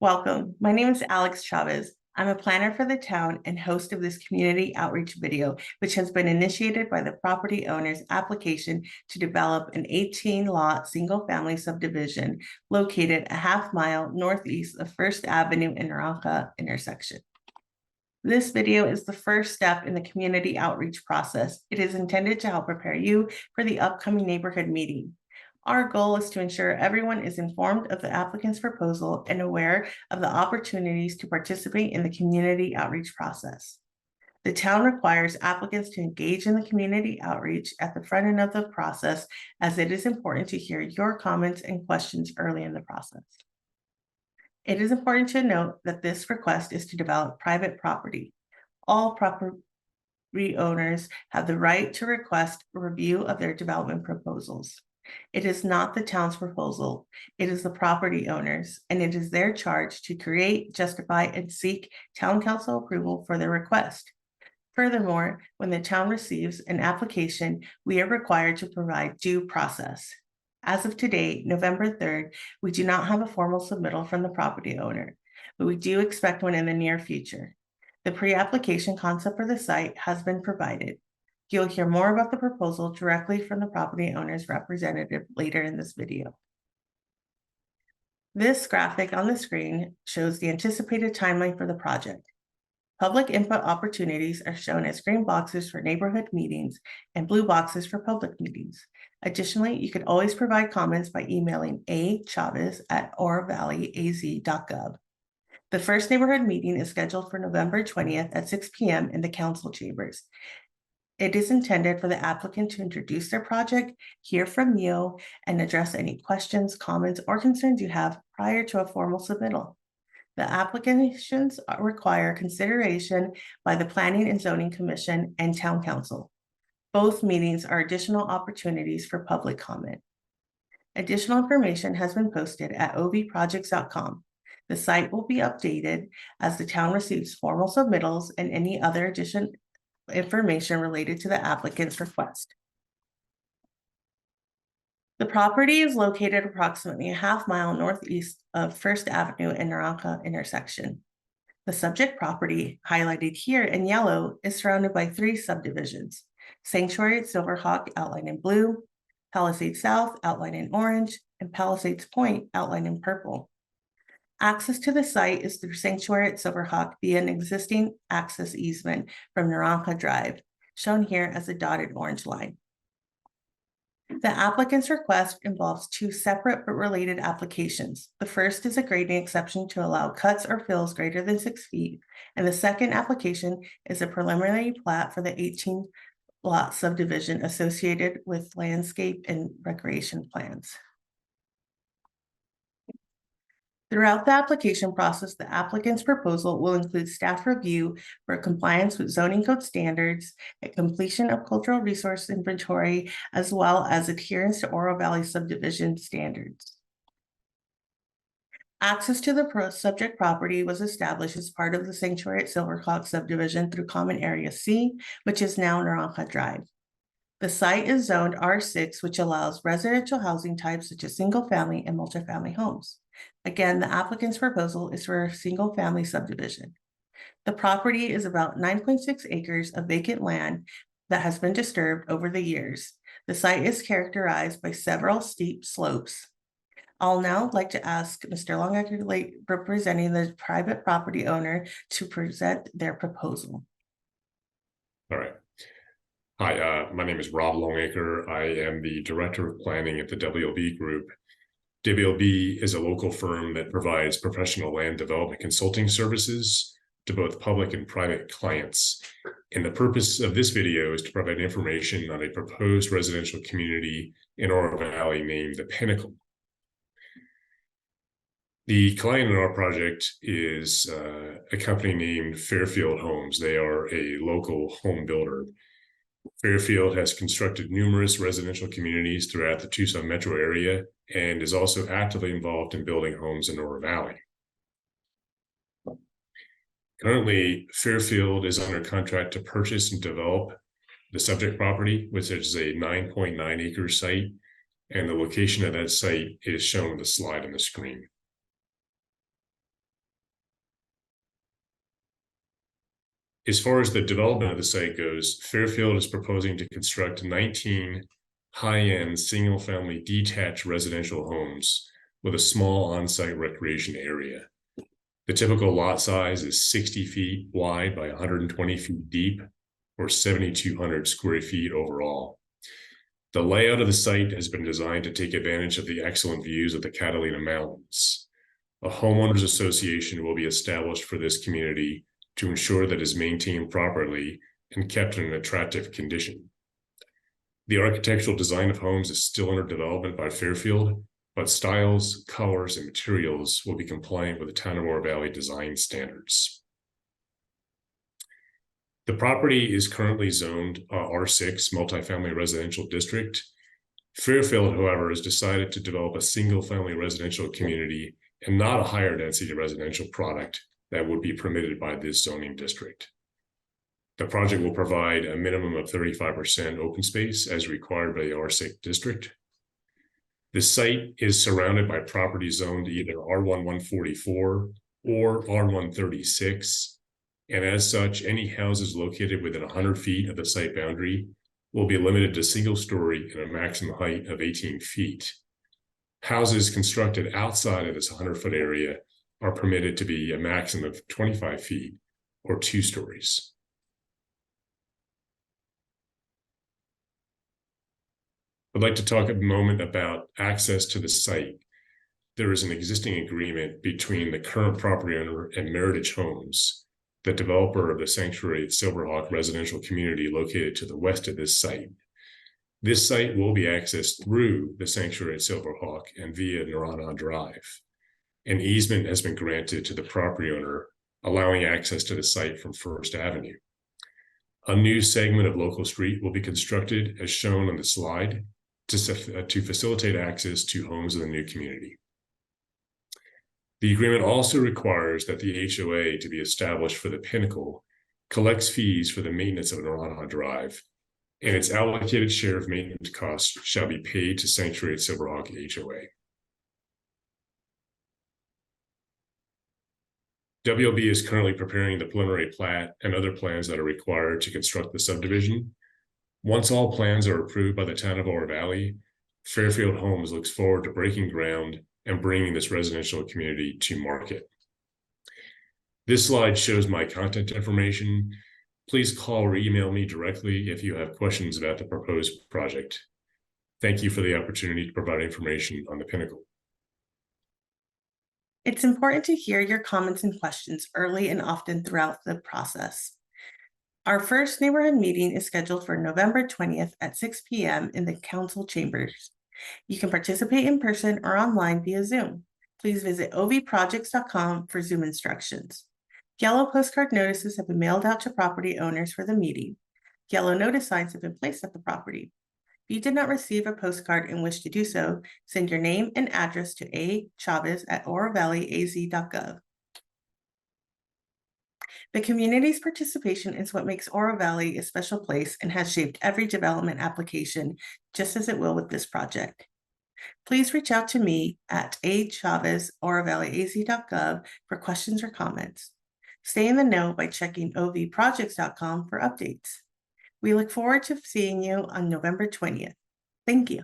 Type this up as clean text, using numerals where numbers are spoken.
Welcome. My name is Alex Chavez. I'm a planner for the town and host of this community outreach video, which has been initiated by the property owner's application to develop an 18-lot single-family subdivision located a half-mile northeast of First Avenue and Naranjo intersection. This video is the first step in the community outreach process. It is intended to help prepare you for the upcoming neighborhood meeting. Our goal is to ensure everyone is informed of the applicant's proposal and aware of the opportunities to participate in the community outreach process. The town requires applicants to engage in the community outreach at the front end of the process, as it is important to hear your comments and questions early in the process. It is important to note that this request is to develop private property. All property owners have the right to request a review of their development proposals. It is not the town's proposal, it is the property owners, and it is their charge to create, justify, and seek town council approval for their request. Furthermore, when the town receives an application, we are required to provide due process. As of today, November 3rd, we do not have a formal submittal from the property owner, but we do expect one in the near future. The pre-application concept for the site has been provided. You'll hear more about the proposal directly from the property owner's representative later in this video. This graphic on the screen shows the anticipated timeline for the project. Public input opportunities are shown as green boxes for neighborhood meetings and blue boxes for public meetings. Additionally, you can always provide comments by emailing achavez@orovalleyaz.gov. The first neighborhood meeting is scheduled for November 20th at 6 p.m. in the council chambers. It is intended for the applicant to introduce their project, hear from you, and address any questions, comments, or concerns you have prior to a formal submittal. The applications require consideration by the Planning and Zoning Commission and Town Council. Both meetings are additional opportunities for public comment. Additional information has been posted at ovprojects.com. The site will be updated as the town receives formal submittals and any other additional information related to the applicant's request. The property is located approximately a half-mile northeast of First Avenue and Naranjo intersection. The subject property, highlighted here in yellow, is surrounded by 3 subdivisions: Sanctuary at Silverhawke, outlined in blue, Palisades South, outlined in orange, and Palisades Point, outlined in purple. Access to the site is through Sanctuary at Silverhawke via an existing access easement from Naranjo Drive, shown here as a dotted orange line. The applicant's request involves 2 separate but related applications. The first is a grading exception to allow cuts or fills greater than 6 feet, and the second application is a preliminary plat for the 18-lot subdivision associated with landscape and recreation plans. Throughout the application process, the applicant's proposal will include staff review for compliance with zoning code standards, a completion of cultural resource inventory, as well as adherence to Oro Valley subdivision standards. Access to the subject property was established as part of the Sanctuary at Silverhawke subdivision through Common Area C, which is now Naranjo Drive. The site is zoned R6, which allows residential housing types such as single-family and multifamily homes. Again, the applicant's proposal is for a single-family subdivision. The property is about 9.6 acres of vacant land that has been disturbed over the years. The site is characterized by several steep slopes. I'll now like to ask Mr. Longacre, representing the private property owner, to present their proposal. All right. Hi, my name is Rob Longacre. I am the Director of Planning at the WLB Group. WLB is a local firm that provides professional land development consulting services to both public and private clients. And the purpose of this video is to provide information on a proposed residential community in Oro Valley named The Pinnacle. The client in our project is a company named Fairfield Homes. They are a local home builder. Fairfield has constructed numerous residential communities throughout the Tucson metro area and is also actively involved in building homes in Oro Valley. Currently, Fairfield is under contract to purchase and develop the subject property, which is a 9.9 acre site, and the location of that site is shown on the slide on the screen. As far as the development of the site goes, Fairfield is proposing to construct 19 high-end single-family detached residential homes with a small on-site recreation area. The typical lot size is 60 feet wide by 120 feet deep, or 7,200 square feet overall. The layout of the site has been designed to take advantage of the excellent views of the Catalina Mountains. A homeowners association will be established for this community to ensure that it is maintained properly and kept in an attractive condition. The architectural design of homes is still under development by Fairfield, but styles, colors, and materials will be compliant with the Town of Oro Valley design standards. The property is currently zoned R6 multifamily residential district. Fairfield, however, has decided to develop a single-family residential community and not a higher density residential product that would be permitted by this zoning district. The project will provide a minimum of 35% open space as required by the R6 district. The site is surrounded by property zoned either R1144 or R136, and as such, any houses located within 100 feet of the site boundary will be limited to single story and a maximum height of 18 feet. Houses constructed outside of this 100-foot area are permitted to be a maximum of 25 feet or 2 stories. I'd like to talk a moment about access to the site. There is an existing agreement between the current property owner and Meritage Homes, the developer of the sanctuary at Silverhawke residential community located to the west of this site. This site will be accessed through the sanctuary at Silverhawke and via Narana Drive. An easement has been granted to the property owner, allowing access to the site from First Avenue. A new segment of local street will be constructed as shown on the slide to facilitate access to homes in the new community. The agreement also requires that the HOA to be established for the Pinnacle collects fees for the maintenance of Narana Drive, and its allocated share of maintenance costs shall be paid to Sanctuary at Silverhawke HOA. WLB is currently preparing the preliminary plat and other plans that are required to construct the subdivision. Once all plans are approved by the Town of Oro Valley, Fairfield Homes looks forward to breaking ground and bringing this residential community to market. This slide shows my contact information. Please call or email me directly if you have questions about the proposed project. Thank you for the opportunity to provide information on the Pinnacle. It's important to hear your comments and questions early and often throughout the process. Our first neighborhood meeting is scheduled for November 20th at 6 p.m. in the council chambers. You can participate in person or online via Zoom. Please visit ovprojects.com for Zoom instructions. Yellow postcard notices have been mailed out to property owners for the meeting. Yellow notice signs have been placed at the property. If you did not receive a postcard and wish to do so, send your name and address to achavez@orovalleyaz.gov. The community's participation is what makes Oro Valley a special place and has shaped every development application, just as it will with this project. Please reach out to me at achavez@orovalleyaz.gov for questions or comments. Stay in the know by checking ovprojects.com for updates. We look forward to seeing you on November 20th. Thank you.